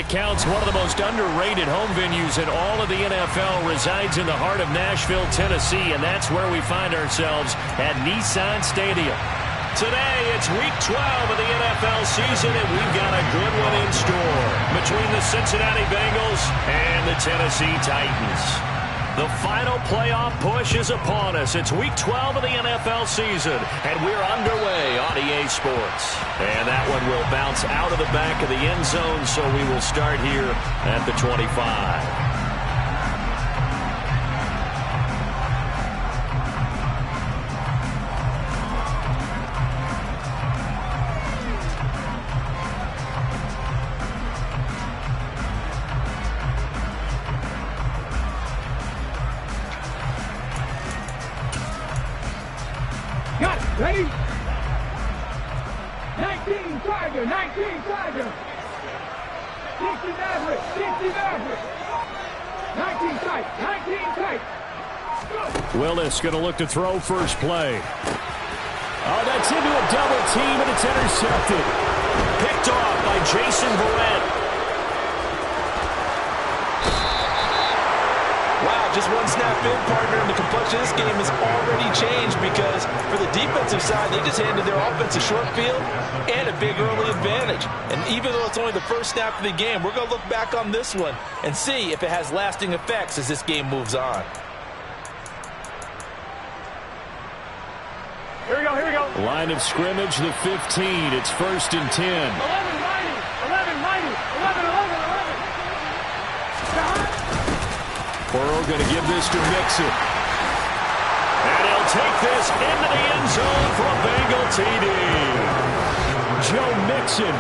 counts, one of the most underrated home venues in all of the NFL resides in the heart of Nashville, Tennessee, and that's where we find ourselves at Nissan Stadium. Today, it's Week 12 of the NFL season, and we've got a good one in store between the Cincinnati Bengals and the Tennessee Titans. The final playoff push is upon us. It's Week 12 of the NFL season, and we're underway on EA Sports. And that one will bounce out of the back of the end zone, so we will start here at the 25. Ready? 19 Tiger, 19 Tiger. 60 Maverick, 60 Maverick. 19 tight, 19 tight. Willis going to look to throw first play. Oh, that's into a double team, and it's intercepted. Picked off by Jason Verrett. Just one snap in, partner, and the complexion of this game has already changed because for the defensive side, they just handed their offense a short field and a big early advantage. And even though it's only the first snap of the game, we're going to look back on this one and see if it has lasting effects as this game moves on. Here we go, here we go. Line of scrimmage, the 15. It's 1st and 10. 11, 90, 11, 11. Burrow going to give this to Mixon. And he'll take this into the end zone for a Bengal TD. Joe Mixon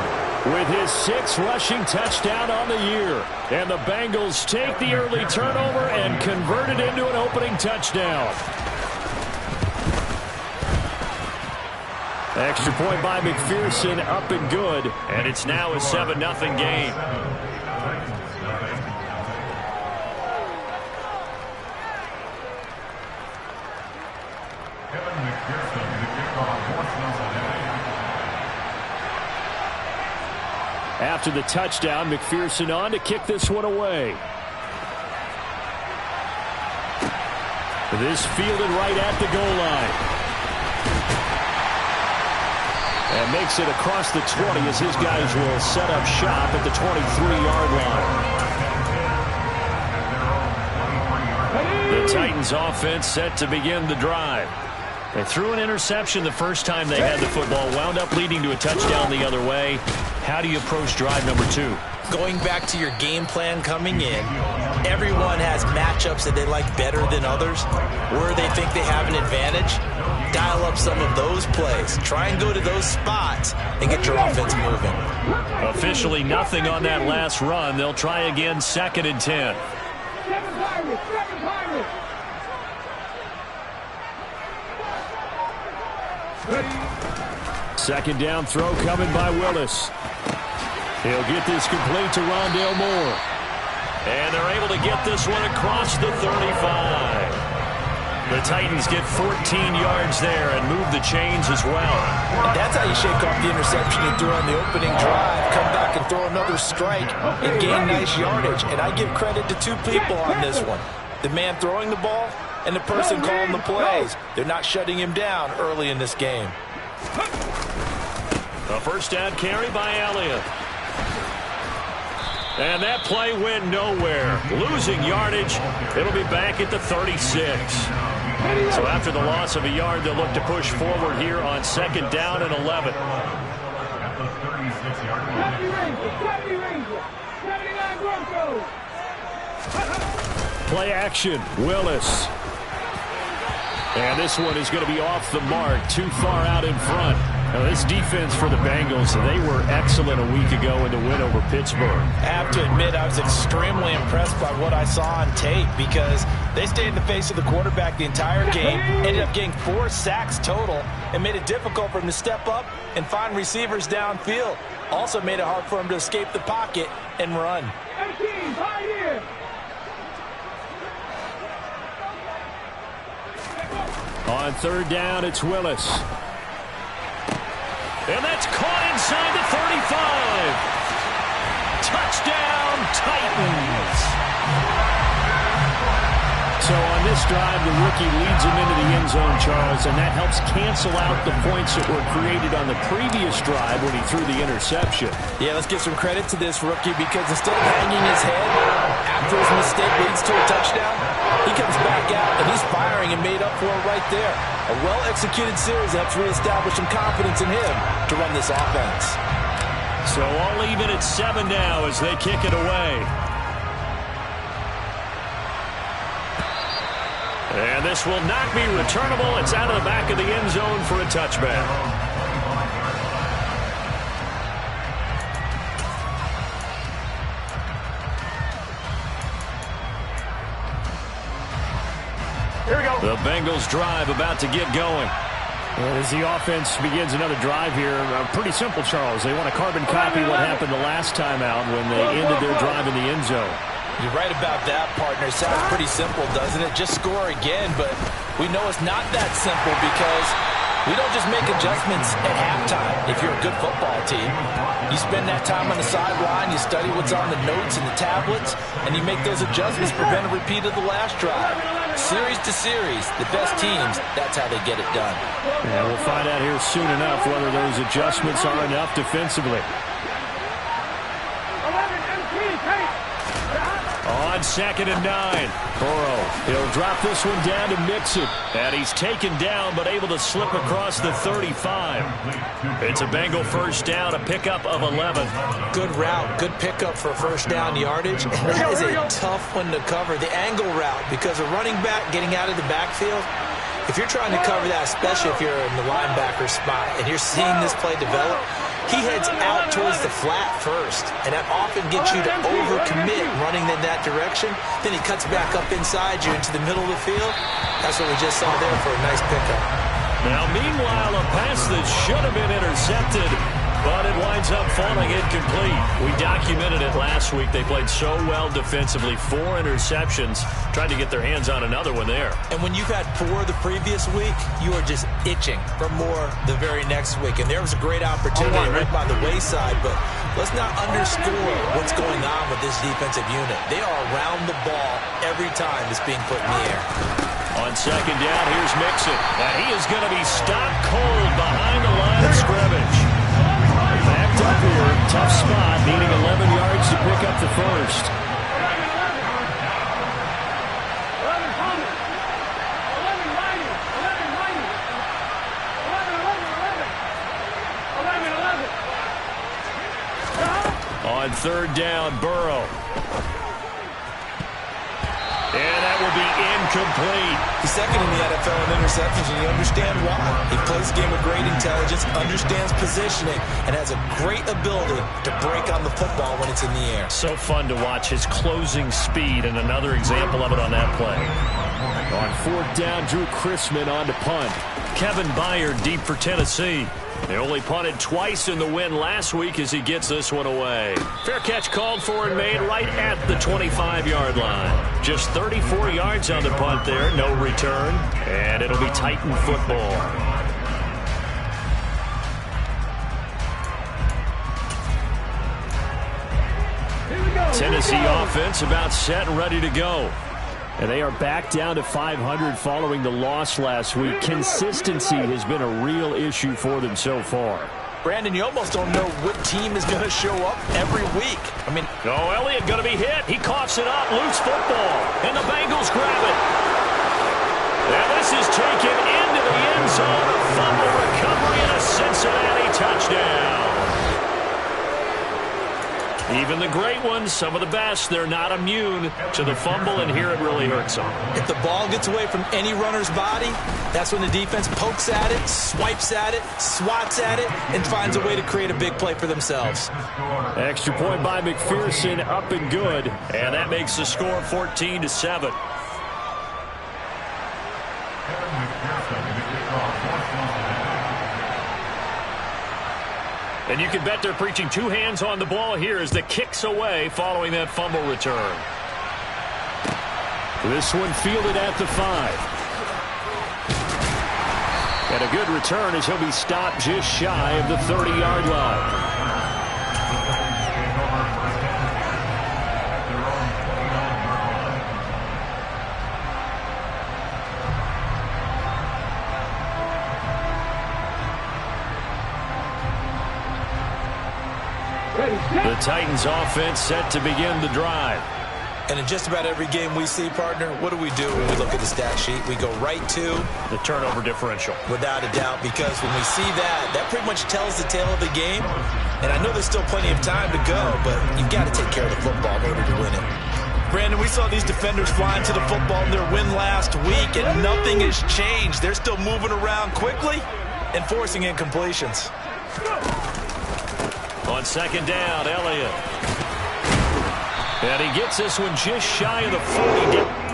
with his 6th rushing touchdown on the year. And the Bengals take the early turnover and convert it into an opening touchdown. Extra point by McPherson, up and good. And it's now a 7-0 game. After the touchdown, McPherson on to kick this one away. This fielded right at the goal line. And makes it across the 20 as his guys will set up shop at the 23-yard line. The Titans offense set to begin the drive. They threw an interception the first time they had the football, wound up leading to a touchdown the other way. How do you approach drive number 2? Going back to your game plan coming in, everyone has matchups that they like better than others, where they think they have an advantage. Dial up some of those plays. Try and go to those spots and get your offense moving. Officially nothing on that last run. They'll try again, 2nd and 10. 7 Pirates, 7 Pirates. Second down throw coming by Willis. He'll get this complete to Rondale Moore. And they're able to get this one across the 35. The Titans get 14 yards there and move the chains as well. And that's how you shake off the interception you threw on the opening drive. Come back and throw another strike and gain nice yardage. And I give credit to 2 people on this one. The man throwing the ball and the person calling the plays. They're not shutting him down early in this game. A first down carry by Elliott. And that play went nowhere. Losing yardage. It'll be back at the 36. So after the loss of a yard, they'll look to push forward here on 2nd down and 11. Play action. Willis. And this one is going to be off the mark, too far out in front. Now, this defense for the Bengals, they were excellent a week ago in the win over Pittsburgh. I have to admit, I was extremely impressed by what I saw on tape because they stayed in the face of the quarterback the entire game, ended up getting 4 sacks total, and made it difficult for him to step up and find receivers downfield. Also made it hard for him to escape the pocket and run. 18, right here. On 3rd down, it's Willis. And that's caught inside the 35. Touchdown, So on this drive, the rookie leads him into the end zone, Charles, and that helps cancel out the points that were created on the previous drive when he threw the interception. Yeah, let's give some credit to this rookie because instead of hanging his head after his mistake leads to a touchdown, he comes back out and he's firing and made up for it right there. A well-executed series helps reestablish some confidence in him to run this offense. So all even at 7 now as they kick it away. And this will not be returnable. It's out of the back of the end zone for a touchback. Here we go. The Bengals drive about to get going. As the offense begins another drive here, pretty simple, Charles. They want to carbon copy what happened the last time out when they ended their drive in the end zone. You're right about that, partner. Sounds pretty simple, doesn't it? Just score again, but we know it's not that simple because we don't just make adjustments at halftime if you're a good football team. You spend that time on the sideline, you study what's on the notes and the tablets, and you make those adjustments to prevent a repeat of the last drive. Series to series, the best teams, that's how they get it done. Yeah, we'll find out here soon enough whether those adjustments are enough defensively. On 2nd and 9, Burrow, he'll drop this one down to Mixon. And he's taken down, but able to slip across the 35. It's a Bengal first down, a pickup of 11. Good route, good pickup for first down yardage. And that is a tough one to cover, the angle route, because a running back getting out of the backfield, if you're trying to cover that, especially if you're in the linebacker spot and you're seeing this play develop, he heads out towards the flat first, and that often gets you to overcommit running in that direction. Then he cuts back up inside you into the middle of the field. That's what we just saw there for a nice pickup. Now, meanwhile, a pass that should have been intercepted, but it winds up falling incomplete. We documented it last week. They played so well defensively. 4 interceptions. Tried to get their hands on another one there. And when you've had 4 the previous week, you are just itching for more the very next week. And there was a great opportunity right by the wayside, but let's not underscore what's going on with this defensive unit. They are around the ball every time it's being put in the air. On 2nd down, here's Mixon. And he is going to be stopped cold behind the line of scrimmage. Backed up here, tough spot, needing 11 yards to pick up the first. 11 Thomas. 11 Riley. 11 Riley. 11, 11, 11. 11, 11. On 3rd down, Burrow. And that will be incomplete. He's second in the NFL in interceptions, and you understand why. He plays the game with great intelligence, understands positioning, and has a great ability to break on the football when it's in the air. So fun to watch his closing speed, and another example of it on that play. On 4th down, Drew Chrisman on to punt. Kevin Byard deep for Tennessee. They only punted twice in the win last week as he gets this one away. Fair catch called for and made right at the 25-yard line. Just 34 yards on the punt there, no return, and it'll be Titan football. Tennessee offense about set and ready to go. And they are back down to 500 following the loss last week. Consistency has been a real issue for them so far. Brandon, you almost don't know what team is going to show up every week. I mean, Elliott going to be hit. He coughs it up. Loose football. And the Bengals grab it. And this is taken into the end zone. A fumble recovery and a Cincinnati touchdown. Even the great ones, some of the best, they're not immune to the fumble, and here it really hurts them. If the ball gets away from any runner's body, that's when the defense pokes at it, swipes at it, swats at it, and finds a way to create a big play for themselves. Extra point by McPherson, up and good, and that makes the score 14-7. And you can bet they're preaching 2 hands on the ball here as the kick's away following that fumble return. This one fielded at the 5. And a good return as he'll be stopped just shy of the 30-yard line. Titans offense set to begin the drive. And in just about every game we see, partner, what do we do when we look at the stat sheet? We go right to the turnover differential. Without a doubt, because when we see that, that pretty much tells the tale of the game. And I know there's still plenty of time to go, but you've got to take care of the football in order to win it. Brandon, we saw these defenders flying to the football in their win last week, and nothing has changed. They're still moving around quickly and forcing incompletions. On second down, Elliott. And he gets this one just shy of the 40.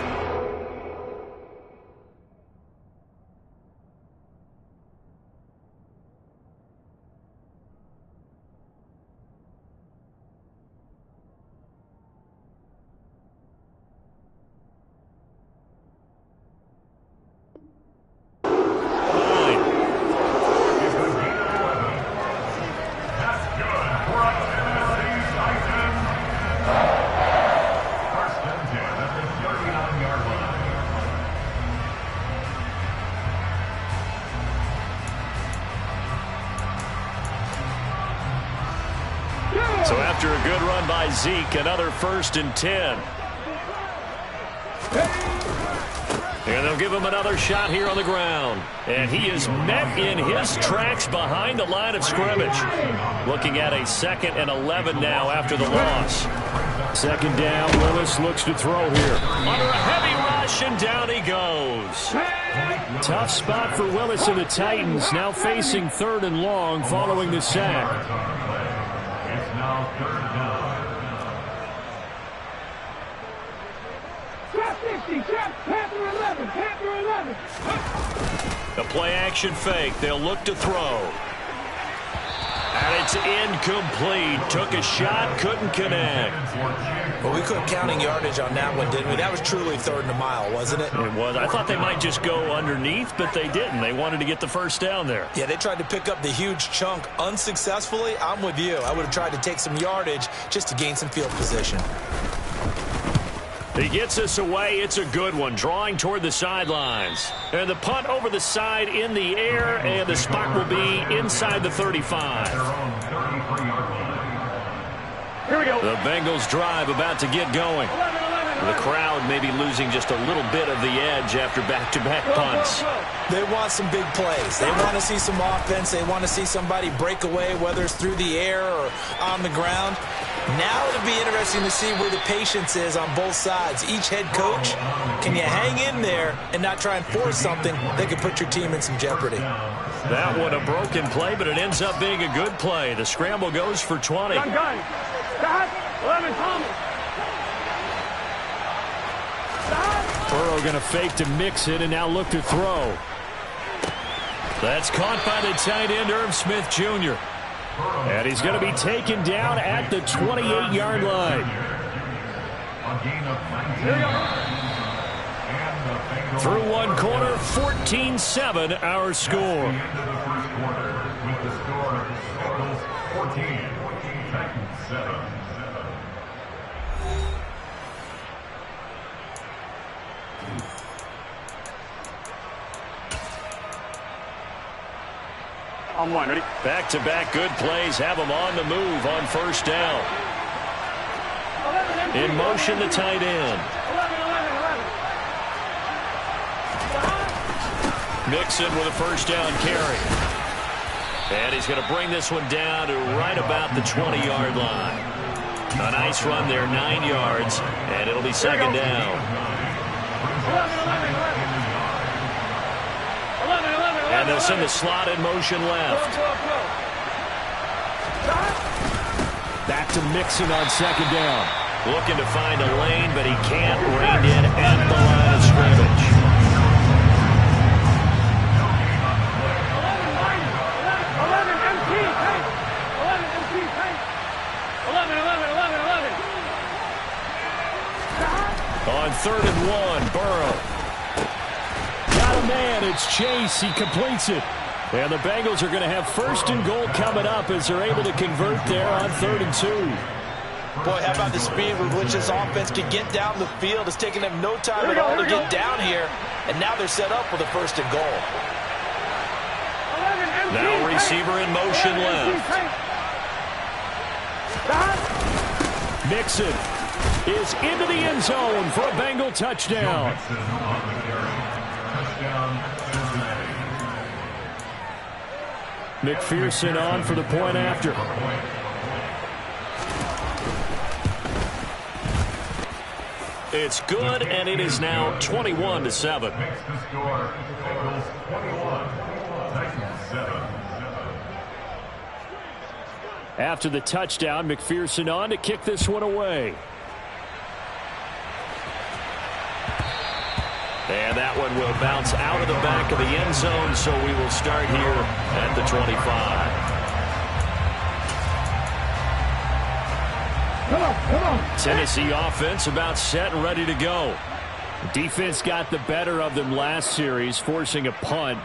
So after a good run by Zeke, another 1st and 10. And they'll give him another shot here on the ground. And he is met in his tracks behind the line of scrimmage. Looking at a 2nd and 11 now after the loss. Second down, Willis looks to throw here. Under a heavy rush, and down he goes. Tough spot for Willis and the Titans, now facing 3rd and long following the sack. Now 3rd down. Trap 60, trap, Panther 11, Panther 11. The play action fake. They'll look to throw. And it's incomplete. Took a shot, couldn't connect. Well, we couldn't counting yardage on that one, didn't we? That was truly 3rd and a mile, wasn't it? It was. I thought they might just go underneath, but they didn't. They wanted to get the 1st down there. Yeah, they tried to pick up the huge chunk unsuccessfully. I'm with you. I would have tried to take some yardage just to gain some field position. He gets us away. It's a good one. Drawing toward the sidelines. And the punt over the side in the air, and the spot will be inside the 35. Here we go. The Bengals drive about to get going. The crowd maybe losing just a little bit of the edge after back-to-back punts. They want some big plays. They want to see some offense. They want to see somebody break away, whether it's through the air or on the ground. Now it'll be interesting to see where the patience is on both sides. Each head coach, can you hang in there and not try and force something that could put your team in some jeopardy? That one a broken play, but it ends up being a good play. The scramble goes for 20. Gun. Stop. 11, Thomas. Burrow going to fake to mix it and now look to throw. That's caught by the tight end, Irv Smith Jr. And he's going to be taken down at the 28-yard line. Through one quarter, 14-7 our score. On one, ready? Back-to-back good plays have them on the move on 1st down. In motion, the tight end. 11. Mixon with a 1st down carry. And he's going to bring this one down to right about the 20-yard line. A nice run there, 9 yards, and it'll be 2nd down. 11. And they'll send the slot in motion left. Back to Mixon on 2nd down. Looking to find a lane, but he can't. Reined in at the line of scrimmage. 11. On 3rd and 1, Burrow. Got a man, it's Chase, he completes it. And the Bengals are going to have 1st and goal coming up as they're able to convert there on 3rd and 2. Boy, how about the speed with which this offense can get down the field? It's taking them no time at all to get down here. And now they're set up with a 1st and goal. Now receiver in motion left. Mixon is into the end zone for a Bengal touchdown. McPherson on for the point after. It's good, and it is now 21-7. After the touchdown, McPherson on to kick this one away. And that one will bounce out of the back of the end zone, so we will start here at the 25. Come on. Tennessee offense about set and ready to go. Defense got the better of them last series, forcing a punt.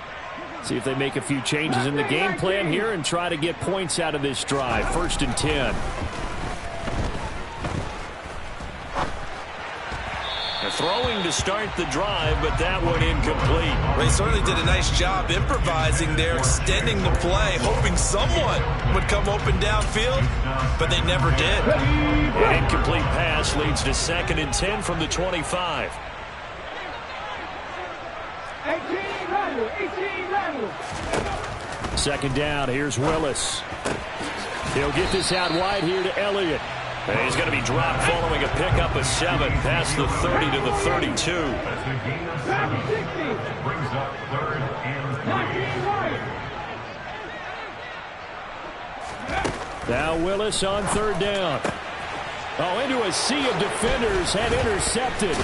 See if they make a few changes in the game plan here and try to get points out of this drive. 1st and 10. Throwing to start the drive, but that one incomplete. They certainly did a nice job improvising there, extending the play, hoping someone would come open downfield, but they never did. An incomplete pass leads to 2nd and 10 from the 25. 2nd down, here's Willis. He'll get this out wide here to Elliott. And he's going to be dropped following a pickup of 7 past the 30 to the 32. Now Willis on 3rd down. Oh, into a sea of defenders and intercepted.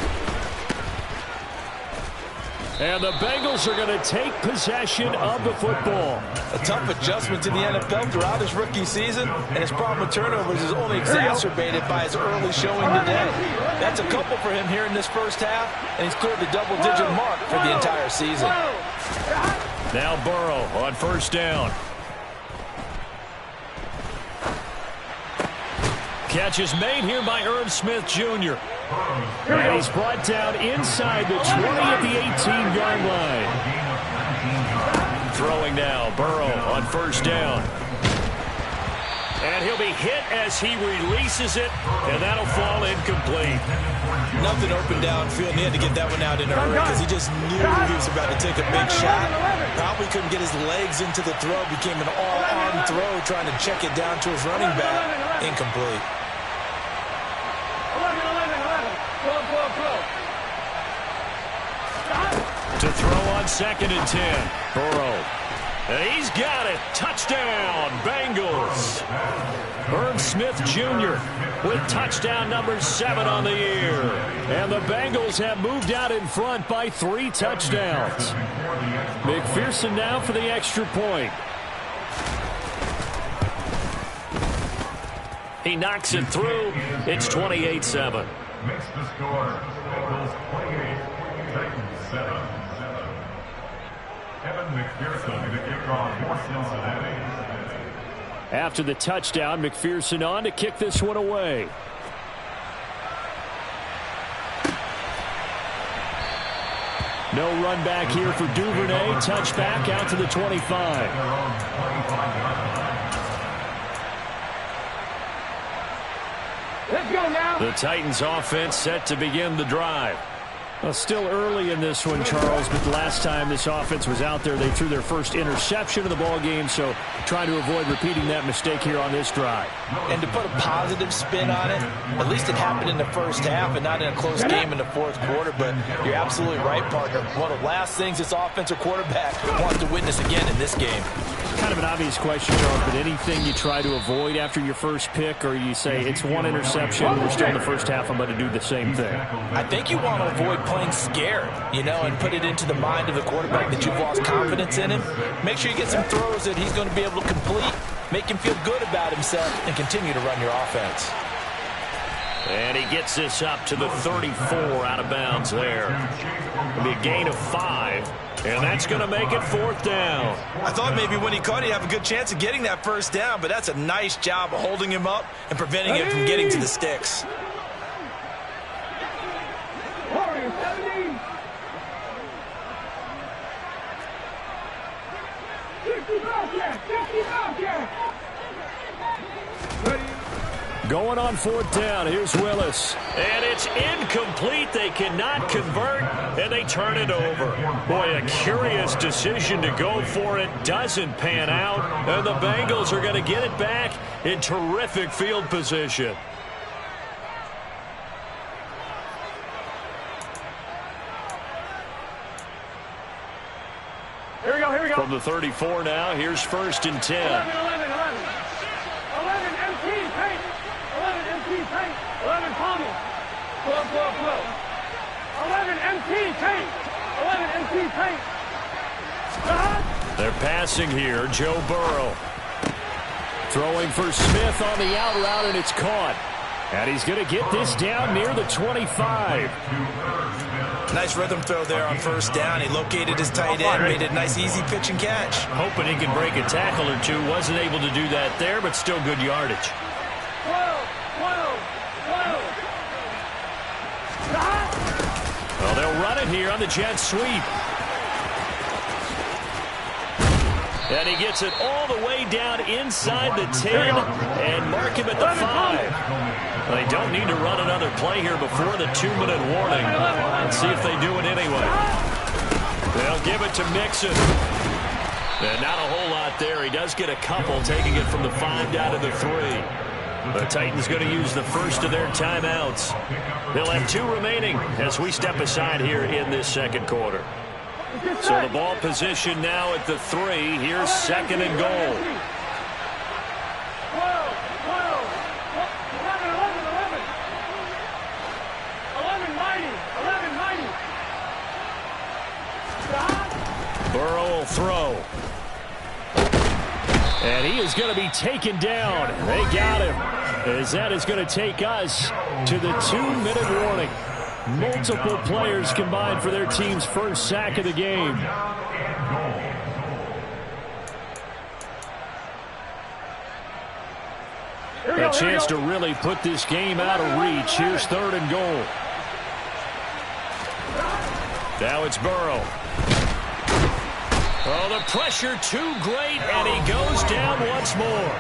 And the Bengals are going to take possession of the football. A tough adjustment to the NFL throughout his rookie season, and his problem with turnovers is only exacerbated by his early showing today. That's a couple for him here in this first half, and he's cleared the double-digit mark for the entire season. Now Burrow on 1st down. Catch is made here by Irv Smith Jr. And he's brought down inside the 20 at the 18-yard line. Throwing now, Burrow on 1st down. And he'll be hit as he releases it, and that'll fall incomplete. Nothing open downfield, and he had to get that one out in a hurry because he just knew he was about to take a big shot. Probably couldn't get his legs into the throw. Became an all-arm throw, trying to check it down to his running back. Incomplete. To throw on 2nd and 10. Burrow. And he's got it. Touchdown, Bengals. Irv Smith Jr. with touchdown number 7 on the year. And the Bengals have moved out in front by 3 touchdowns. McPherson now for the extra point. He knocks it through. It's 28-7. Makes the score. Bengals 28, Titans 7. Kevin McPherson to kick off for Cincinnati. After the touchdown, McPherson on to kick this one away. No run back here for Duvernay. Touchback out to the 25. Let's go now. The Titans offense set to begin the drive. Well, still early in this one, Charles, but the last time this offense was out there, they threw their first interception of the ball game, so trying to avoid repeating that mistake here on this drive. And to put a positive spin on it, at least it happened in the first half and not in a close game in the 4th quarter, but you're absolutely right, partner. One of the last things this offensive quarterback wants to witness again in this game. Kind of an obvious question, Charles, but anything you try to avoid after your first pick, or you say it's 1 interception, we're still in the first half, I'm going to do the same thing? I think you want to avoid playing scared, and put it into the mind of the quarterback that you've lost confidence in him. Make sure you get some throws that he's going to be able to complete, make him feel good about himself, and continue to run your offense. And he gets this up to the 34 out of bounds there. It'll be a gain of 5. And that's going to make it 4th down. I thought maybe when he caught it, he'd have a good chance of getting that 1st down, but that's a nice job of holding him up and preventing him from getting to the sticks. Going Going on 4th down. Here's Willis. And it's incomplete. They cannot convert, and they turn it over. Boy, a curious decision to go for it. Doesn't pan out, and the Bengals are going to get it back in terrific field position. Here we go, here we go. From the 34 now, here's 1st and 10. 11 empty paint. 11 empty paint. 11 Palmer. 12. 11 empty paint. 11 empty paint. They're passing here. Joe Burrow. Throwing for Smith on the out route, and it's caught. And he's going to get this down near the 25. Nice rhythm throw there on 1st down. He located his tight end, made it a nice easy pitch and catch. Hoping he can break a tackle or two. Wasn't able to do that there, but still good yardage. 12. Well, they'll run it here on the jet sweep. And he gets it all the way down inside the 10 and mark him at the 5. They don't need to run another play here before the 2-minute warning. Let's see if they do it anyway. They'll give it to Mixon. And not a whole lot there. He does get a couple, taking it from the 5 down to the 3. The Titans going to use the first of their timeouts. They'll have 2 remaining as we step aside here in this 2nd quarter. So the ball position now at the 3. Here's 2nd and goal. 11 90. Burrow will throw. And he is going to be taken down. They got him. As that is going to take us to the 2-minute warning. Multiple players combined for their team's first sack of the game. A chance to really put this game out of reach. Here's 3rd and goal. Now it's Burrow. Oh, the pressure too great, and he goes down once more.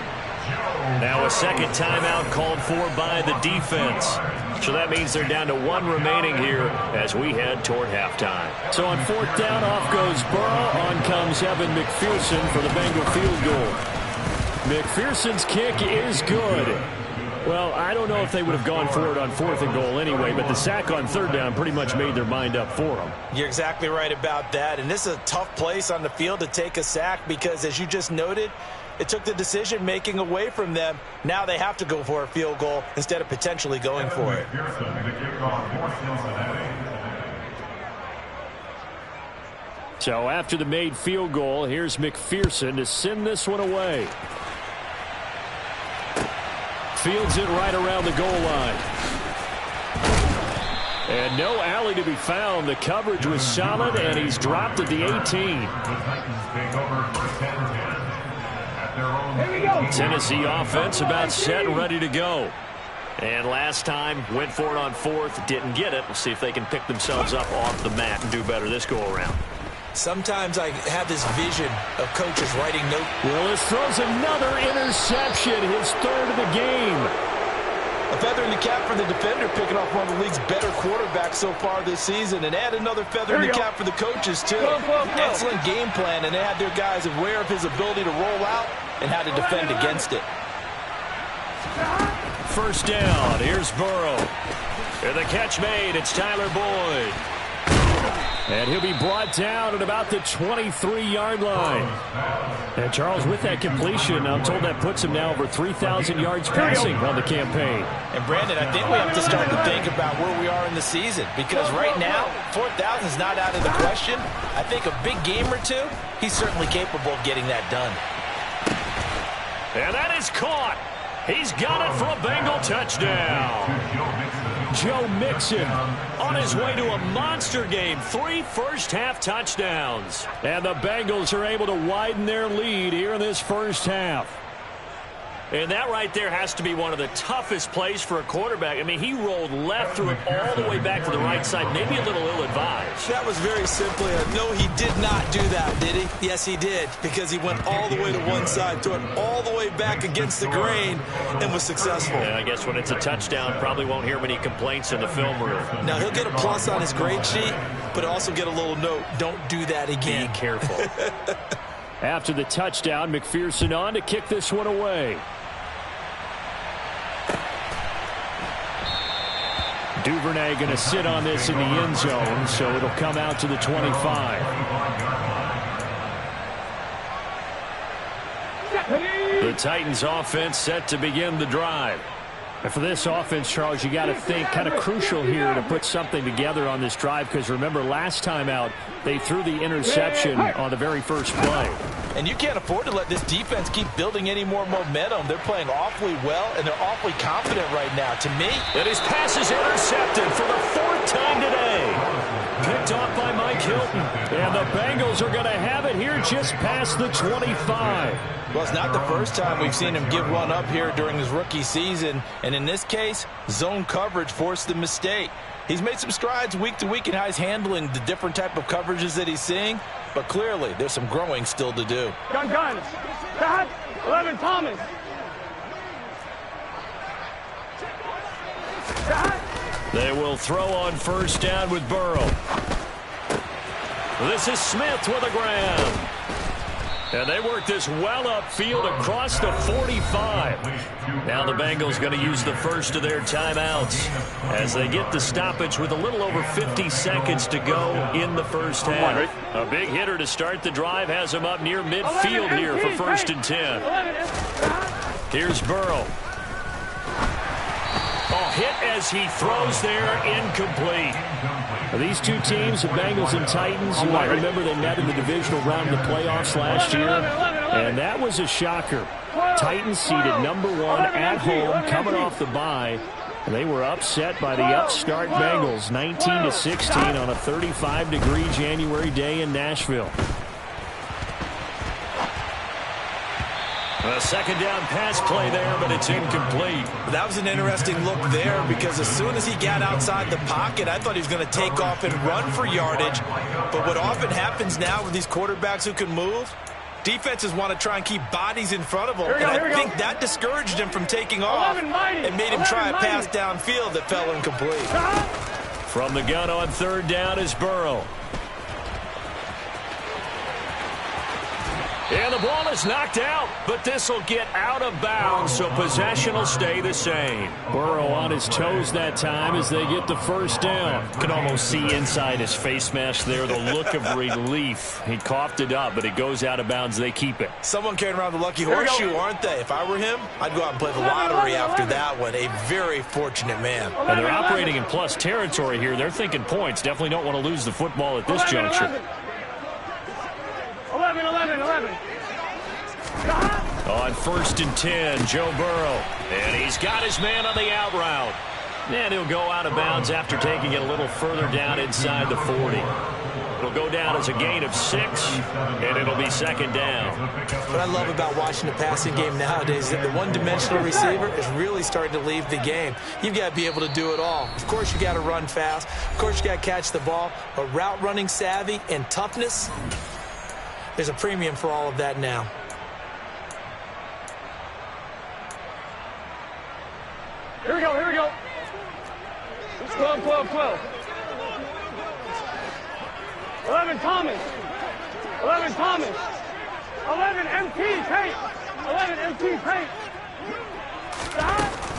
Now a 2nd timeout called for by the defense. So that means they're down to 1 remaining here as we head toward halftime. So on 4th down, off goes Burrow. On comes Evan McPherson for the Bengal field goal. McPherson's kick is good. Well, I don't know if they would have gone for it on 4th and goal anyway, but the sack on 3rd down pretty much made their mind up for them. You're exactly right about that, and this is a tough place on the field to take a sack because, as you just noted, it took the decision-making away from them. Now they have to go for a field goal instead of potentially going for it. So after the made field goal, here's McPherson to send this one away. Fields it right around the goal line. And no alley to be found. The coverage was solid, and he's dropped at the 18. Tennessee offense about set and ready to go. And last time, went for it on 4th, didn't get it. We'll see if they can pick themselves up off the mat and do better this go-around. Sometimes I have this vision of coaches writing notes. Willis throws another interception, his 3rd of the game. A feather in the cap for the defender, picking off one of the league's better quarterbacks so far this season. And add another feather in the cap for the coaches, too. Excellent game plan, and they had their guys aware of his ability to roll out and how to defend against it. 1st down, here's Burrow. And the catch made, it's Tyler Boyd. And he'll be brought down at about the 23-yard line. And Charles, with that completion, I'm told that puts him now over 3,000 yards passing on the campaign. And Brandon, I think we have to start to think about where we are in the season, because right now, 4,000 is not out of the question. I think a big game or two, he's certainly capable of getting that done. And that is caught. He's got it for a Bengal touchdown. Joe Mixon on his way to a monster game. 3 first-half touchdowns. And the Bengals are able to widen their lead here in this first half. And that right there has to be one of the toughest plays for a quarterback. I mean, he rolled left, threw it all the way back to the right side, maybe a little ill-advised. That was very simply no, he did not do that, did he? Yes, he did, because he went all the way to one side, threw it all the way back against the grain, and was successful. And I guess when it's a touchdown, probably won't hear many complaints in the film room. Now, he'll get a plus on his grade sheet, but also get a little note, don't do that again. Be careful. After the touchdown, McPherson on to kick this one away. Duvernay going to sit on this in the end zone, so it'll come out to the 25. The Titans offense set to begin the drive. And for this offense, Charles, you got to think kind of crucial here to put something together on this drive, because remember last time out they threw the interception on the very first play. And you can't afford to let this defense keep building any more momentum. They're playing awfully well, and they're awfully confident right now. To me, and his pass is intercepted for the 4th time today. Picked off by Mike Hilton. And the Bengals are going to have it here just past the 25. Well, it's not the first time we've seen him give one up here during his rookie season. And in this case, zone coverage forced the mistake. He's made some strides week to week in how he's handling the different type of coverages that he's seeing. But clearly, there's some growing still to do. Gun. Dad, 11 Thomas. Dad. They will throw on first down with Burrow. This is Smith with a grab. And they work this well upfield across the 45. Now the Bengals going to use the first of their timeouts as they get the stoppage with a little over 50 seconds to go in the first half. A big hitter to start the drive has him up near midfield here for 1st and 10. Here's Burrow. Hit as he throws there, incomplete. These two teams, the Bengals and Titans, you might remember they met in the divisional round of the playoffs last year, and that was a shocker. Titans seeded #1 at home, coming off the bye, and they were upset by the upstart Bengals, 19-16 on a 35-degree January day in Nashville. A second down pass play there, but it's incomplete. That was an interesting look there, because as soon as he got outside the pocket, I thought he was going to take off and run for yardage. But what often happens now with these quarterbacks who can move, defenses want to try and keep bodies in front of them. And I think that discouraged him from taking off and made him try a pass downfield that fell incomplete. From the gun on 3rd down is Burrow. And the ball is knocked out, but this will get out of bounds, so possession will stay the same. Burrow on his toes that time as they get the first down. You can almost see inside his face mask there the look of relief. He coughed it up, but it goes out of bounds. They keep it. Someone carrying around the lucky horseshoe, aren't they? If I were him, I'd go out and play the lottery after that one. A very fortunate man. And they're operating in plus territory here. They're thinking points. Definitely don't want to lose the football at this juncture. 11. On 1st and 10, Joe Burrow. And he's got his man on the out route. And he'll go out of bounds after taking it a little further down inside the 40. It'll go down as a gain of 6, and it'll be 2nd down. What I love about watching the passing game nowadays is that the one-dimensional receiver is really starting to leave the game. You've got to be able to do it all. Of course, you got to run fast. Of course, you got to catch the ball. But route running savvy and toughness, there's a premium for all of that now. Here we go. It's 12. 11 Thomas. 11 MT Tate. 11 MT Tate.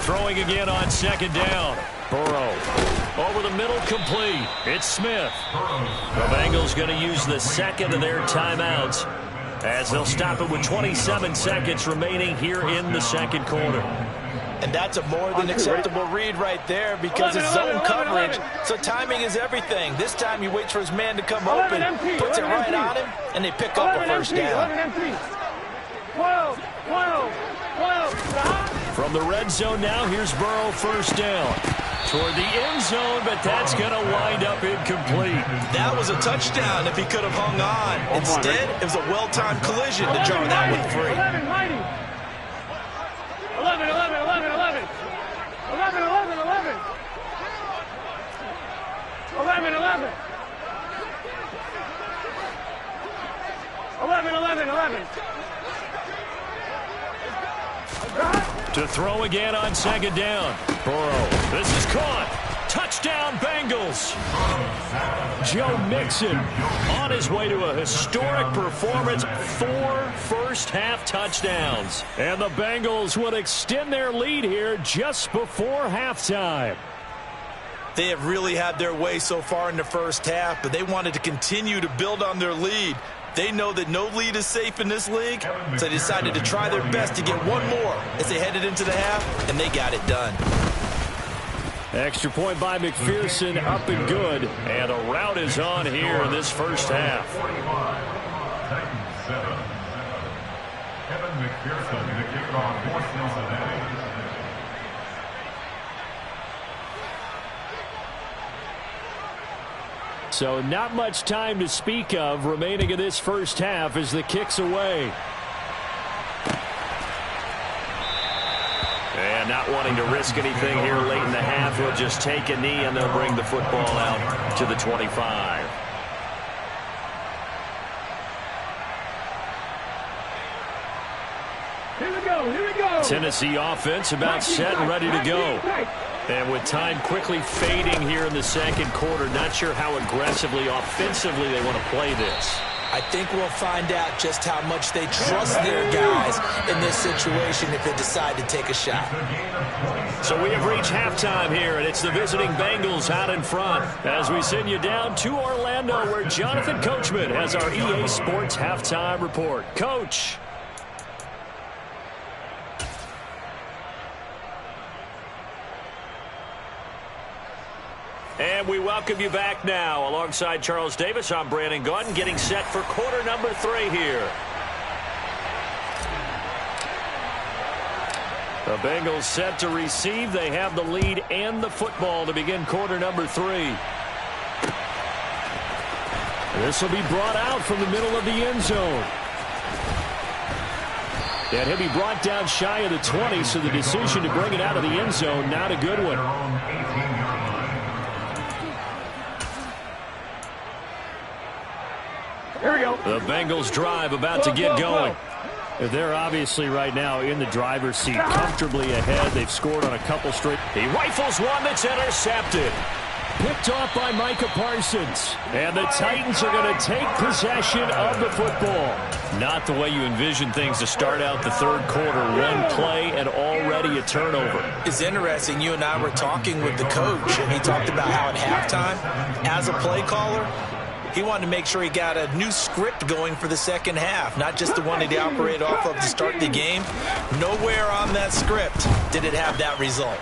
Throwing again on 2nd down. Burrow over the middle, complete. It's Smith. The Bengals going to use the 2nd of their timeouts as they'll stop it with 27 seconds remaining here in the 2nd quarter. And that's a more than acceptable read right there, because it's zone coverage, so timing is everything. This time he waits for his man to come open, puts it right on him, and they pick up a first down. 12. From the red zone now, here's Burrow, 1st down. Toward the end zone, but that's going to wind up incomplete. That was a touchdown if he could have hung on. Instead, it was a well-timed collision to jar that one free. 11, 11. 11, 11, 11. To throw again on second down. Burrow. This is caught. Touchdown, Bengals. Joe Mixon on his way to a historic performance. 4 first-half touchdowns. And the Bengals would extend their lead here just before halftime. They have really had their way so far in the first half, but they wanted to continue to build on their lead. They know that no lead is safe in this league, so they decided to try their best to get one more as they headed into the half, and they got it done. Extra point by McPherson, up and good. And a rout is on here in this first half. 45, Titans 7. Kevin McPherson, the kickoff for Cincinnati. So not much time to speak of remaining in this first half as the kick's away. And not wanting to risk anything here late in the half, he'll just take a knee and they'll bring the football out to the 25. Here we go, here we go. Tennessee offense about set and ready to go. And with time quickly fading here in the second quarter, not sure how aggressively, offensively they want to play this. I think we'll find out just how much they trust their guys in this situation if they decide to take a shot. So we have reached halftime here, and it's the visiting Bengals out in front as we send you down to Orlando where Jonathan Coachman has our EA Sports halftime report. Coach. And we welcome you back now. Alongside Charles Davis, I'm Brandon Gaudin, getting set for quarter number 3 here. The Bengals set to receive. They have the lead and the football to begin quarter number 3. This will be brought out from the middle of the end zone. And he'll be brought down shy of the 20, so the decision to bring it out of the end zone, not a good one. Here we go. The Bengals drive about to get going. They're obviously right now in the driver's seat, comfortably ahead. They've scored on a couple straight. He rifles one that's intercepted. Picked off by Micah Parsons. And the Titans are going to take possession of the football. Not the way you envision things to start out the third quarter. One play and already a turnover. It's interesting. You and I were talking with the coach, and he talked about how at halftime, as a play caller, he wanted to make sure he got a new script going for the second half, not just the one that he operated off of to start the game. Nowhere on that script did it have that result.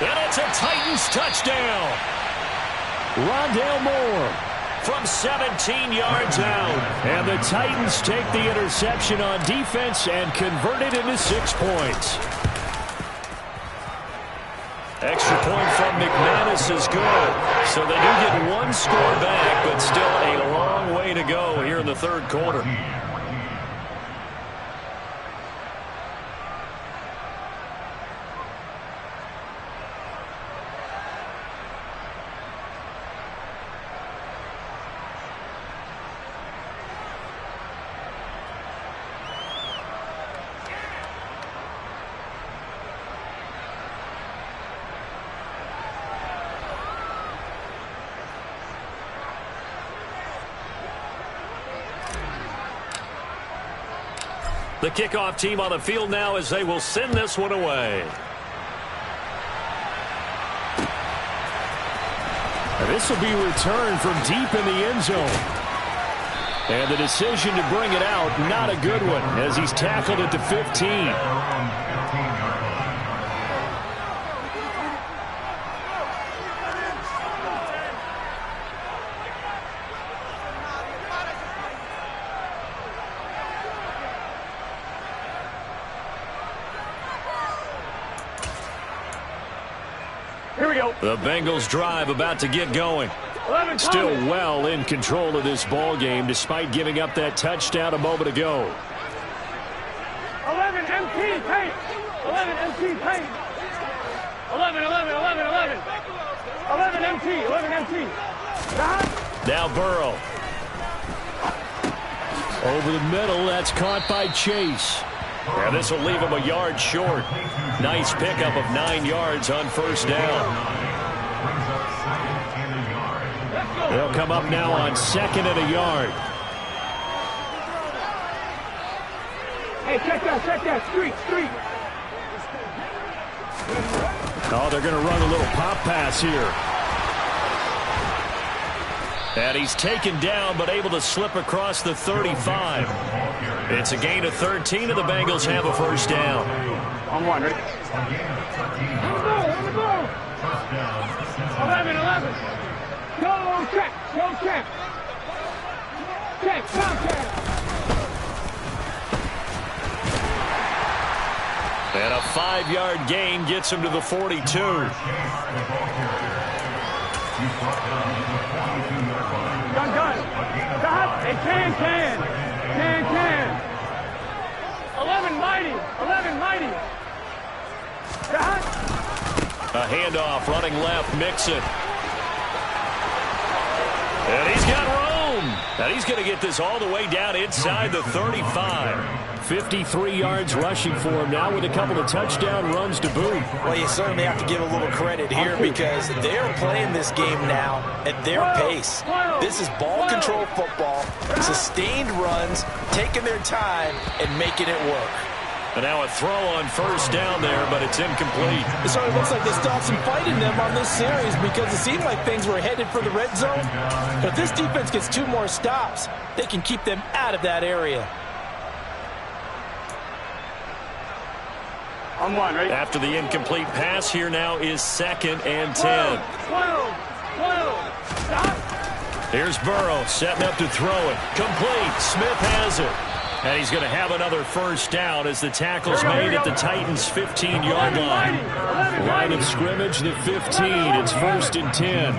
And it's a Titans touchdown. Rondale Moore from 17 yards out. And the Titans take the interception on defense and convert it into 6 points. Extra point from McManus is good. So they do get one score back, but still a long way to go here in the third quarter. The kickoff team on the field now as they will send this one away. And this will be returned from deep in the end zone. And the decision to bring it out, not a good one, as he's tackled at the 15. Here we go. The Bengals drive about to get going. Still well in control of this ball game despite giving up that touchdown a moment ago. 11 MT paint. 11 MT paint. 11, 11, 11, 11. 11 MT MT, 11 MT. Now Burrow. Over the middle, that's caught by Chase. And this will leave him a yard short. Nice pickup of 9 yards on first down. They'll come up now on 2nd and a yard. Hey, check that, street. Oh, they're going to run a little pop pass here. And he's taken down, but able to slip across the 35. It's a gain of 13, and the Bengals have a first down. On one, ready? On the go. 11. Go, check. Check, check. And a 5-yard gain gets him to the 42. Done. Stop. Hey, can. 11 mighty. Stop. A handoff, running left, Mixon. And he's got room. And he's going to get this all the way down inside the 35. 53 yards rushing for him now with a couple of touchdown runs to boot. Well, you certainly have to give a little credit here because they're playing this game now at their pace. This is ball control football, sustained runs, taking their time and making it work. And now a throw on first down there, but it's incomplete. It certainly looks like they still have some fight in them on this series because it seemed like things were headed for the red zone. But if this defense gets 2 more stops, they can keep them out of that area. On one, right? After the incomplete pass, here now is 2nd and 10. 12. Stop. Here's Burrow setting up to throw it. Complete. Smith has it. And he's going to have another first down as the tackle's made at the Titans' 15-yard line. Line of scrimmage, the 15. It's 1st and 10.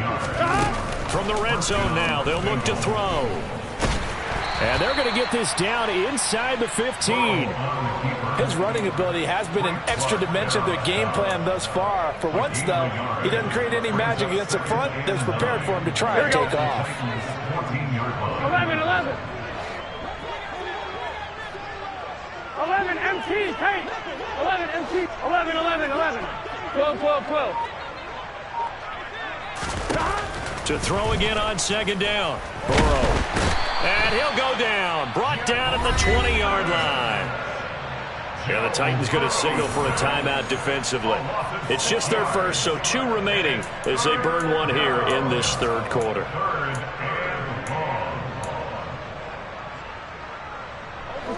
From the red zone now, they'll look to throw. And they're going to get this down inside the 15. His running ability has been an extra dimension of their game plan thus far. For once, though, he doesn't create any magic against the front that's prepared for him to try and take off. 11 MT, Tate. 11 MT. 11. 12. To throw again on 2nd down. Burrow. And he'll go down. Brought down at the 20-yard line. Yeah, the Titans going to signal for a timeout defensively. It's just their first, so 2 remaining as they burn one here in this 3rd quarter.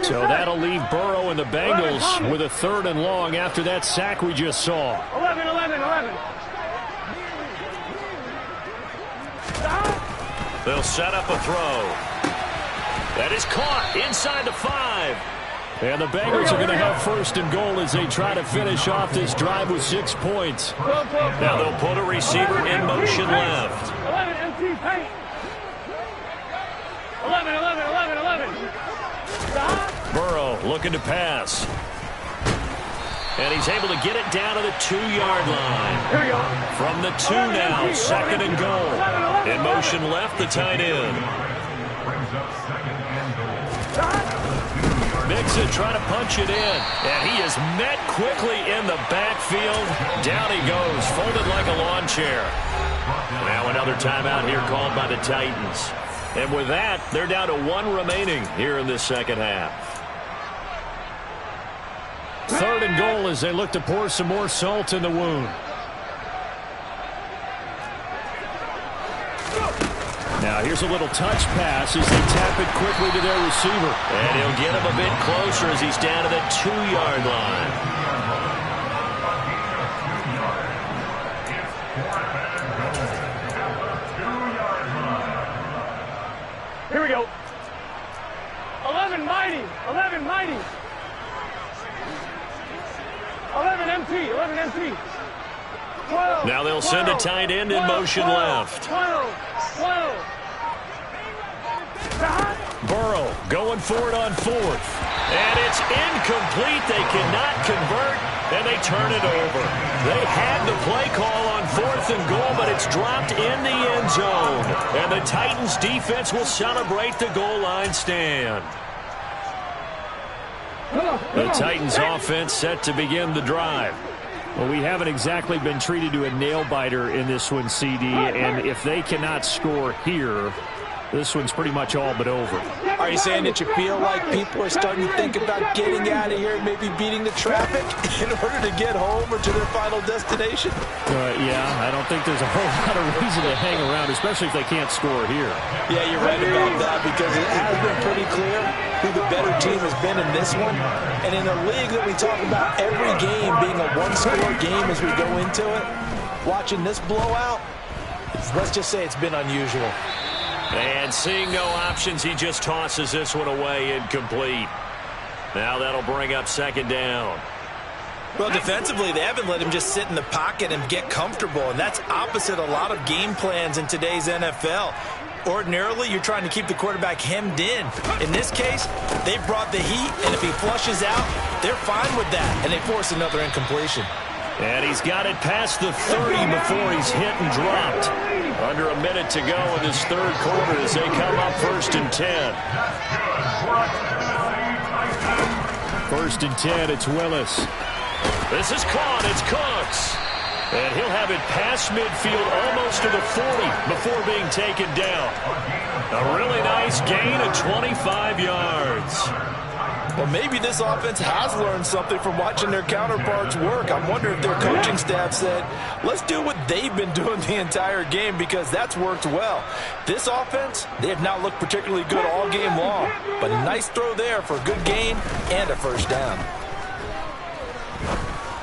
So that'll leave Burrow and the Bengals with a 3rd and long after that sack we just saw. 11. They'll set up a throw. That is caught inside the 5. And the Bengals are going to have 1st and goal as they try to finish off this drive with 6 points. Now they'll put a receiver in motion left. 11 MT, Tate. 11. Burrow looking to pass. And he's able to get it down to the 2-yard line. Here we go. From the 2 now, 2nd and goal. In motion left, the tight end. Mixon trying to punch it in. And he is met quickly in the backfield. Down he goes, folded like a lawn chair. Now another timeout here called by the Titans. And with that, they're down to 1 remaining here in this 2nd half. 3rd and goal as they look to pour some more salt in the wound. Now here's a little touch pass as they tap it quickly to their receiver. And he'll get him a bit closer as he's down to the 2-yard line. Here we go. 11 mighty. 11 MT. 12. Now they'll send a tight end in motion left. 12. Burrow going for it on 4th. And it's incomplete. They cannot convert. And they turn it over. They had the play call on 4th and goal, but it's dropped in the end zone. And the Titans defense will celebrate the goal line stand. The Titans offense set to begin the drive. Well, we haven't exactly been treated to a nail-biter in this one, CD, and if they cannot score here, this one's pretty much all but over. Are you saying that you feel like people are starting to think about getting out of here and maybe beating the traffic in order to get home or to their final destination? Yeah, I don't think there's a whole lot of reason to hang around, especially if they can't score here. Yeah, you're right about that because it has been pretty clear who the better team has been in this one. And in a league that we talk about every game being a one-score game as we go into it, watching this blowout, let's just say it's been unusual. And seeing no options, he just tosses this one away incomplete. Now that'll bring up 2nd down. Well, defensively, they haven't let him just sit in the pocket and get comfortable, and that's opposite a lot of game plans in today's NFL. Ordinarily, you're trying to keep the quarterback hemmed in. In this case, they brought the heat, and if he flushes out, they're fine with that, and they force another incompletion. And he's got it past the 30 before he's hit and dropped. Under a minute to go in this 3rd quarter as they come up 1st and 10. 1st and 10, it's Willis. This is caught, it's Cooks. And he'll have it past midfield almost to the 40 before being taken down. A really nice gain of 25 yards. Well, maybe this offense has learned something from watching their counterparts work. I wonder if their coaching staff said, let's do what they've been doing the entire game because that's worked well. This offense, they have not looked particularly good all game long, but a nice throw there for a good gain and a 1st down.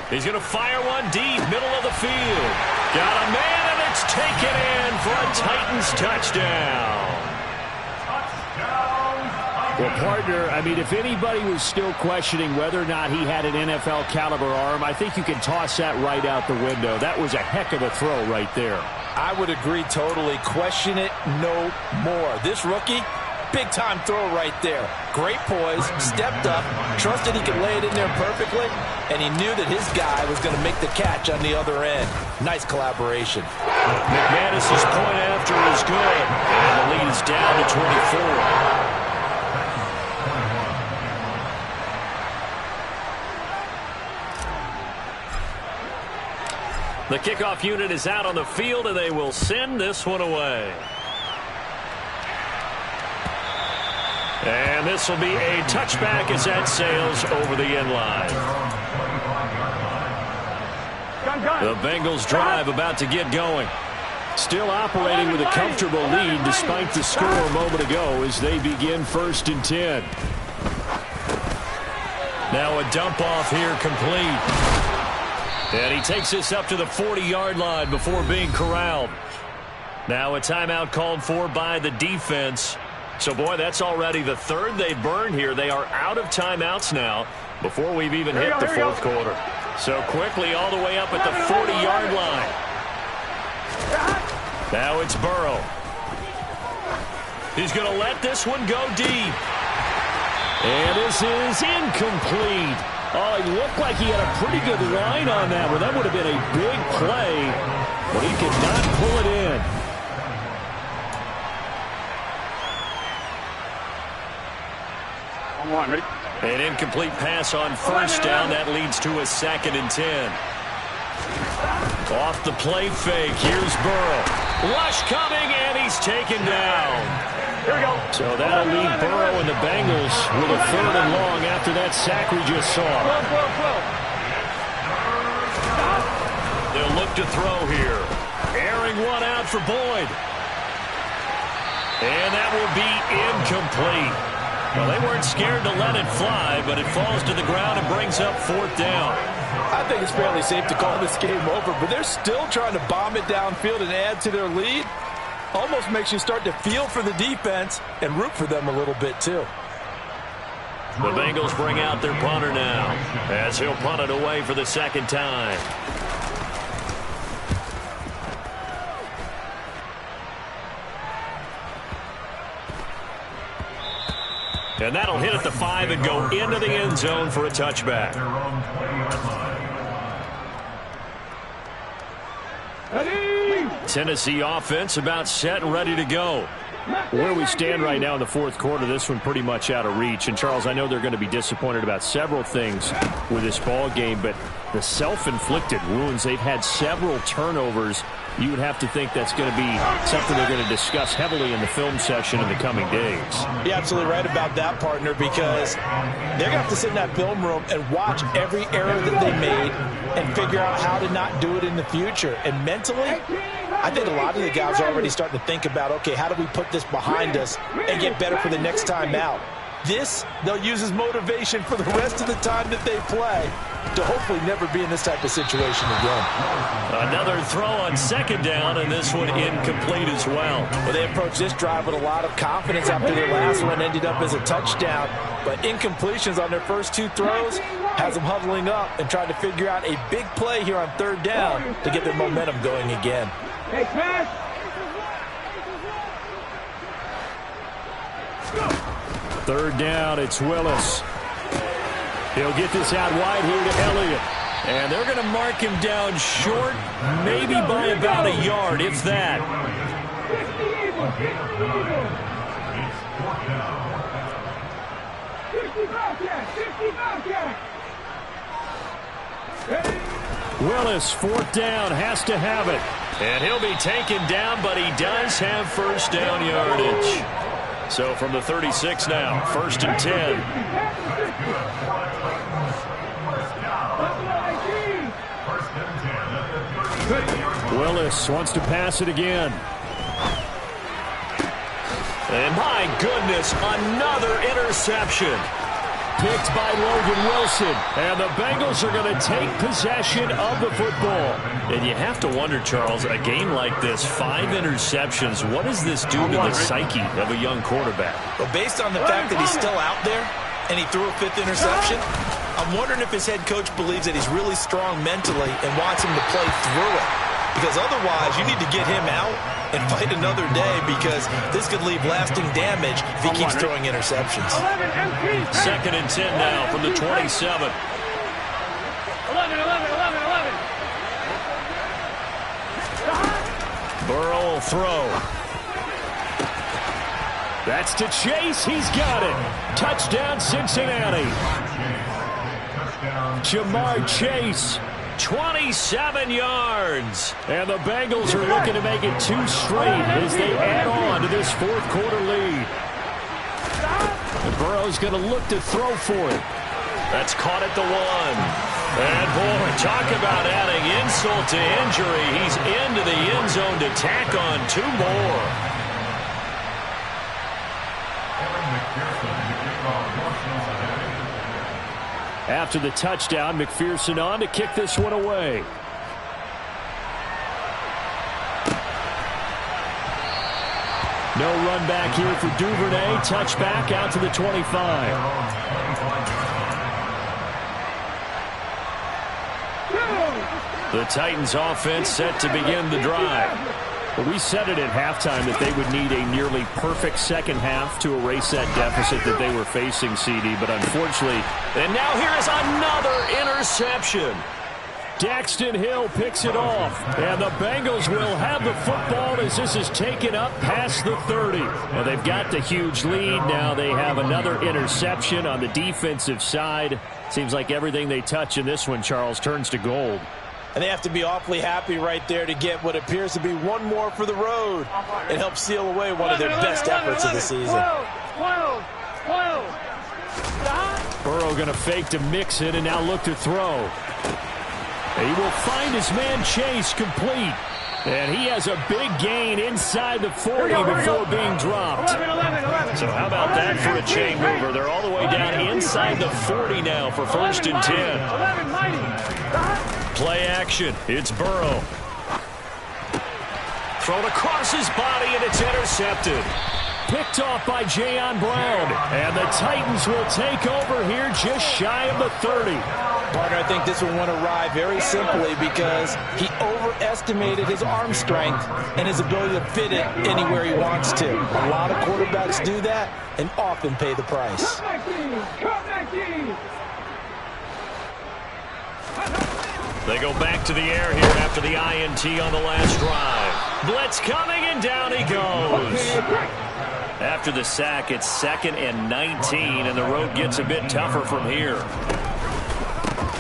He's going to fire one deep, middle of the field. Got a man, and it's taken in for a Titans touchdown. Well, partner, I mean, if anybody was still questioning whether or not he had an NFL caliber arm, I think you can toss that right out the window. That was a heck of a throw right there. I would agree totally. Question it no more. This rookie, big-time throw right there. Great poise, stepped up, trusted he could lay it in there perfectly, and he knew that his guy was going to make the catch on the other end. Nice collaboration. McManus's point after is good, and the lead is down to 24. The kickoff unit is out on the field, and they will send this one away. And this will be a touchback as that sails over the end line. The Bengals drive about to get going. Still operating with a comfortable lead despite the score a moment ago as they begin 1st and 10. Now a dump off here complete. And he takes this up to the 40-yard line before being corralled. Now a timeout called for by the defense. So, boy, that's already the 3rd they burned here. They are out of timeouts now before we've even hit the 4th quarter. So quickly all the way up at the 40-yard line. Now it's Burrow. He's going to let this one go deep. And this is incomplete. Oh, he looked like he had a pretty good line on that one. That would have been a big play, but he could not pull it in. An incomplete pass on 1st down. That leads to a 2nd and 10. Off the play fake. Here's Burrow. Rush coming, and he's taken down. Here we go. So that'll leave Burrow and the Bengals with a 3rd and long after that sack we just saw. They'll look to throw here. Airing one out for Boyd. And that will be incomplete. Well, they weren't scared to let it fly, but it falls to the ground and brings up 4th down. I think it's fairly safe to call this game over, but they're still trying to bomb it downfield and add to their lead. Almost makes you start to feel for the defense and root for them a little bit, too. The Bengals bring out their punter now as he'll punt it away for the 2nd time. And that'll hit at the 5 and go into the end zone for a touchback. Tennessee offense about set and ready to go. Where we stand right now in the fourth quarter, this one pretty much out of reach. And, Charles, I know they're going to be disappointed about several things with this ball game, but the self-inflicted wounds, they've had several turnovers. You would have to think that's going to be something they're going to discuss heavily in the film session in the coming days. You're absolutely right about that, partner, because they're going to have to sit in that film room and watch every error that they made and figure out how to not do it in the future. And mentally, I think a lot of the guys are already starting to think about, okay, how do we put this behind us and get better for the next time out? This, they'll use as motivation for the rest of the time that they play to hopefully never be in this type of situation again. Another throw on second down, and this one incomplete as well. Well, they approached this drive with a lot of confidence after their last one ended up as a touchdown. But incompletions on their first two throws has them huddling up and trying to figure out a big play here on third down to get their momentum going again. Hey, Cash. Third down, it's Willis. He'll get this out wide here to Elliott. And they're going to mark him down short, maybe by about a yard, if that. Willis, fourth down, has to have it. And he'll be taken down, but he does have first down yardage. So from the 36 now, first and 10. Willis wants to pass it again. And my goodness, another interception. Picked by Logan Wilson. And the Bengals are going to take possession of the football. And you have to wonder, Charles, a game like this, 5 interceptions, what does this do to the psyche of a young quarterback? Well, based on the fact that he's still out there and he threw a 5th interception, I'm wondering if his head coach believes that he's really strong mentally and wants him to play through it. Because otherwise, you need to get him out and fight another day, because this could leave lasting damage if he keeps throwing interceptions. Second and 10 now from the 27. 11. Burrow will throw. That's to Chase. He's got it. Touchdown, Cincinnati. Jamar Chase. 27 yards. And the Bengals are looking to make it 2 straight as they add on to this fourth quarter lead. And Burrow's going to look to throw for it. That's caught at the 1. And boy, talk about adding insult to injury. He's into the end zone to tack on 2 more. After the touchdown, McPherson on to kick this one away. No run back here for Duvernay. Touchback out to the 25. The Titans offense set to begin the drive. Well, we said it at halftime that they would need a nearly perfect second half to erase that deficit that they were facing, CD, but unfortunately... And now here is another interception. Daxton Hill picks it off, and the Bengals will have the football as this is taken up past the 30. Well, they've got the huge lead. Now they have another interception on the defensive side. Seems like everything they touch in this one, Charles, turns to gold. And they have to be awfully happy right there to get what appears to be one more for the road and help seal away one of their best efforts of the season. 12. Burrow going to fake to mix it and now look to throw. And he will find his man Chase complete. And he has a big gain inside the 40 before being dropped. 11. So how about that for a chain mover? They're all the way down inside the 40 now for first and 10. 11 mighty. Play action. It's Burrow. Thrown across his body, and it's intercepted. Picked off by Jayon Brown. And the Titans will take over here just shy of the 30. Partner, I think this one went awry very simply because he overestimated his arm strength and his ability to fit it anywhere he wants to. A lot of quarterbacks do that and often pay the price. They go back to the air here after the INT on the last drive. Blitz coming, and down he goes. After the sack, it's 2nd and 19, and the road gets a bit tougher from here.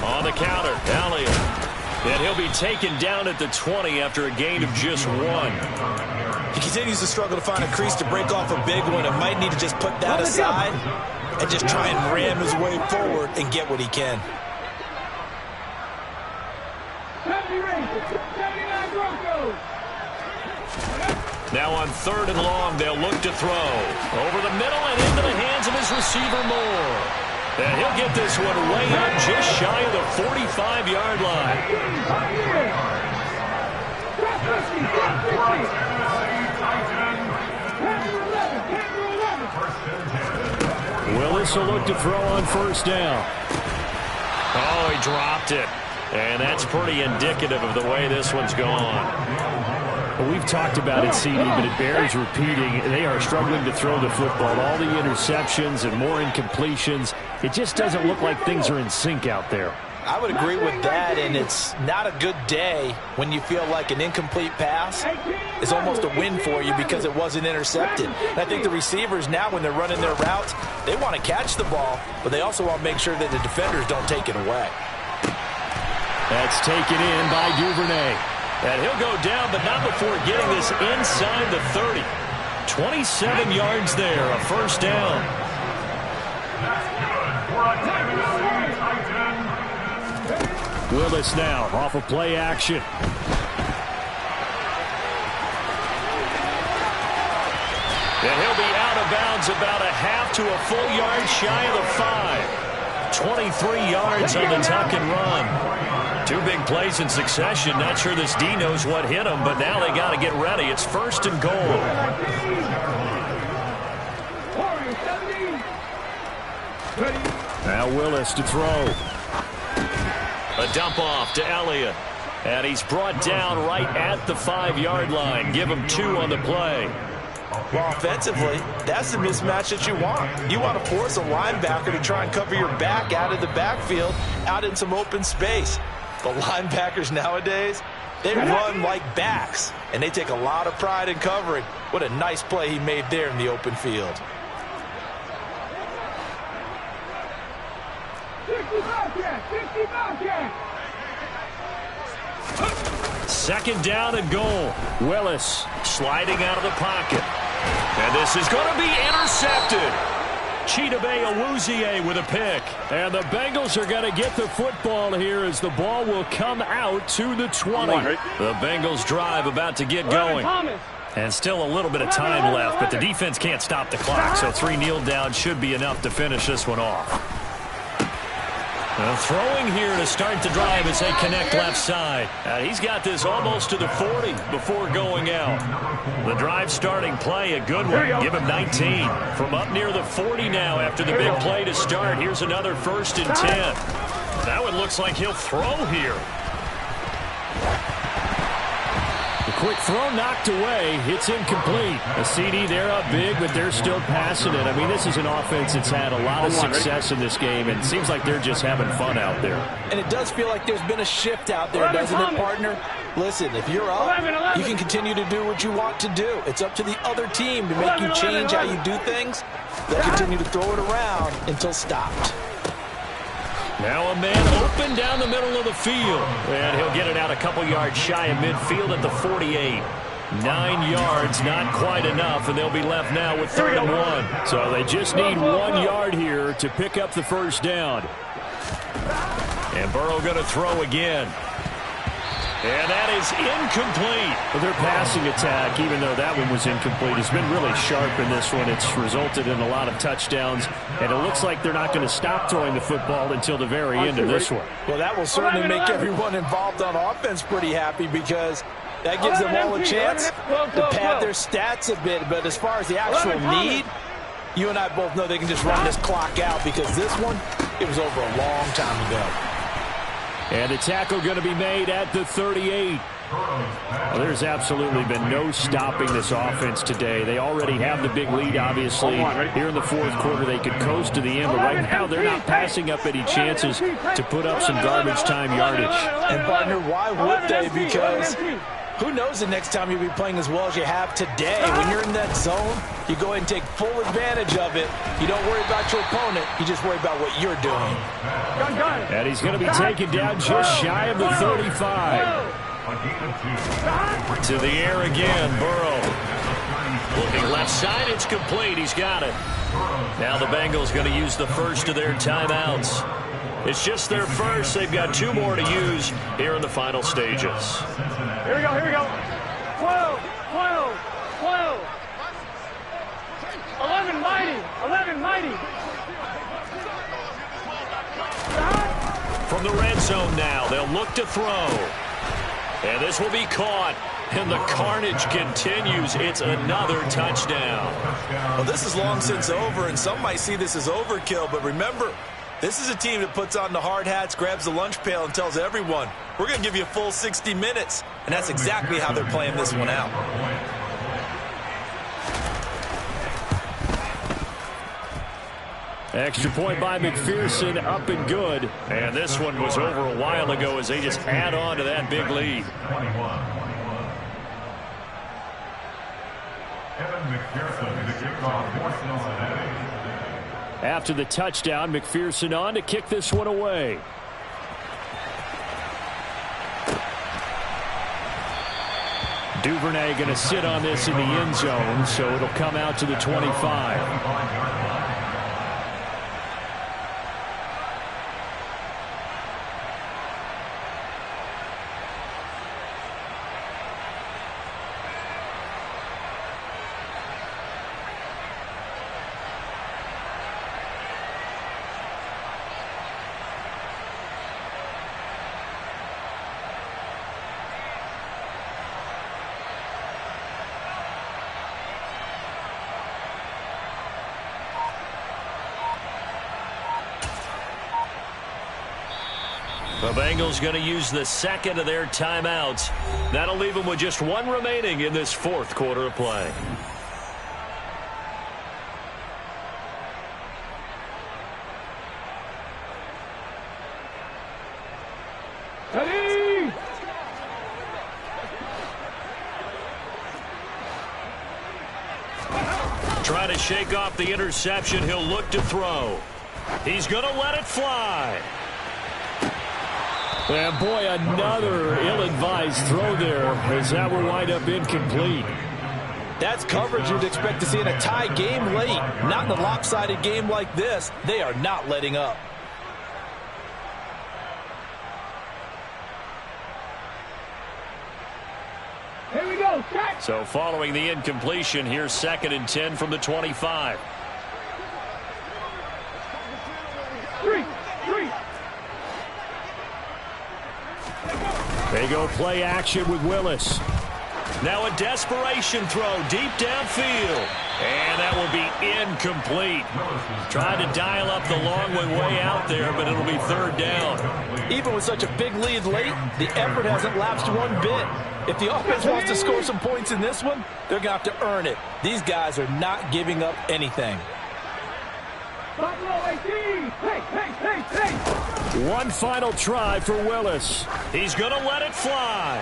On the counter, Elliott. And he'll be taken down at the 20 after a gain of just 1. He continues to struggle to find a crease to break off a big one and might need to just put that aside and just try and ram his way forward and get what he can. Now on 3rd and long, they'll look to throw. Over the middle and into the hands of his receiver, Moore. And he'll get this one way up just shy of the 45-yard line. Willis will look to throw on 1st down. Oh, he dropped it. And that's pretty indicative of the way this one's gone. Well, we've talked about it, CD, but it bears repeating. They are struggling to throw the football. All the interceptions and more incompletions. It just doesn't look like things are in sync out there. I would agree with that, and it's not a good day when you feel like an incomplete pass is almost a win for you because it wasn't intercepted. And I think the receivers now, when they're running their routes, they want to catch the ball, but they also want to make sure that the defenders don't take it away. That's taken in by Duvernay. And he'll go down, but not before getting this inside the 30. 27 yards there, a 1st down. Willis now off of play action. And he'll be out of bounds about a half to a full yard shy of the 5. 23 yards on the tuck and run. 2 big plays in succession. Not sure this D knows what hit him, but now they got to get ready. It's 1st and goal. Now Willis to throw. A dump off to Elliott. And he's brought down right at the 5-yard line. Give him 2 on the play. Well, offensively, that's the mismatch that you want. You want to force a linebacker to try and cover your back out of the backfield, out in some open space. The linebackers nowadays, they run like backs, and they take a lot of pride in covering. What a nice play he made there in the open field. 2nd down and goal. Willis sliding out of the pocket. And this is going to be intercepted. Chidobe Awuzie with a pick. And the Bengals are going to get the football here as the ball will come out to the 20. The Bengals drive about to get going. And still a little bit of time left, but the defense can't stop the clock, so 3 kneel downs should be enough to finish this one off. Throwing here to start the drive as they connect left side. He's got this almost to the 40 before going out. The drive starting play, a good one. Give him 19. From up near the 40 now after the big play to start. Here's another 1st and 10. That one looks like he'll throw here. The quick throw knocked away. It's incomplete. A CD, they're up big, but they're still passing it. I mean, this is an offense that's had a lot of success in this game, and it seems like they're just having fun out there. And it does feel like there's been a shift out there, doesn't it, partner? Listen, if you're up, you can continue to do what you want to do. It's up to the other team to make you change how you do things. They'll continue to throw it around until stopped. Now a man open down the middle of the field. And he'll get it out a couple yards shy of midfield at the 48. 9 yards, not quite enough, and they'll be left now with 3rd and 1. So they just need 1 yard here to pick up the 1st down. And Burrow going to throw again. And that is incomplete. Well, their passing attack, even though that one was incomplete, has been really sharp in this one. It's resulted in a lot of touchdowns, and it looks like they're not going to stop throwing the football until the very end of this one. Well, that will certainly make everyone involved on offense pretty happy because that gives them all a chance to pad their stats a bit. But as far as the actual need, you and I both know they can just run this clock out because this one, it was over a long time ago. And the tackle going to be made at the 38. Well, there's absolutely been no stopping this offense today. They already have the big lead, obviously. Here in the 4th quarter, they could coast to the end, but right now they're not passing up any chances to put up some garbage time yardage. And, partner, why would they? Because Who knows the next time you'll be playing as well as you have today. When you're in that zone, you go ahead and take full advantage of it. You don't worry about your opponent. You just worry about what you're doing. And he's going to be taken down just shy of the 35. To the air again, Burrow. Looking left side, it's complete. He's got it. Now the Bengals going to use the first of their timeouts. It's just their first. They've got 2 more to use here in the final stages. Here we go, here we go. 12, 12, 12. 11 mighty, 11 mighty. From the red zone now, they'll look to throw. And this will be caught. And the carnage continues. It's another touchdown. Well, this is long since over, and some might see this as overkill. But remember, this is a team that puts on the hard hats, grabs the lunch pail, and tells everyone, we're going to give you a full 60 minutes. And that's exactly how they're playing this one out. Extra point by McPherson, up and good. And this one was over a while ago as they just add on to that big lead. After the touchdown, McPherson on to kick this one away. Duvernay going to sit on this in the end zone, so it'll come out to the 25. The Bengals going to use the second of their timeouts. That'll leave them with just 1 remaining in this 4th quarter of play. Ready? Trying to shake off the interception. He'll look to throw. He's going to let it fly. And boy, another ill-advised throw there as that will wind up incomplete. That's coverage you'd expect to see in a tie game late. Not in a lopsided game like this. They are not letting up. Here we go, check. So following the incompletion, here's 2nd and 10 from the 25. 3. They go play action with Willis. Now a desperation throw deep downfield. And that will be incomplete. Trying to dial up the long one way out there, but it'll be 3rd down. Even with such a big lead late, the effort hasn't lapsed one bit. If the offense wants to score some points in this one, they're going to have to earn it. These guys are not giving up anything. Buffalo 18. Hey. One final try for Willis. He's going to let it fly.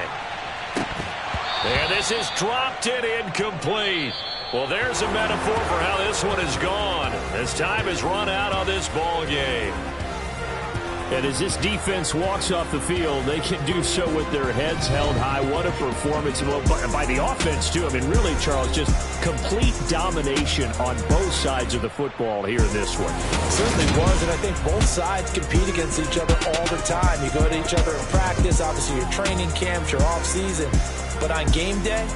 And this is dropped in incomplete. Well, there's a metaphor for how this one is gone. As time has run out on this ball game. And as this defense walks off the field, they can do so with their heads held high. What a performance by the offense, too. I mean, really, Charles, just complete domination on both sides of the football here in this one. It certainly was, and I think both sides compete against each other all the time. You go to each other in practice, obviously your training camps, your off-season. But on game day,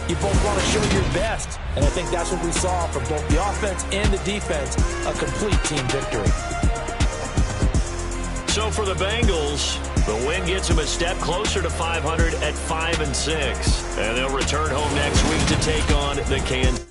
you both want to show your best. And I think that's what we saw from both the offense and the defense, a complete team victory. So for the Bengals, the win gets them a step closer to 500 at 5-6. And they'll return home next week to take on the Kansas.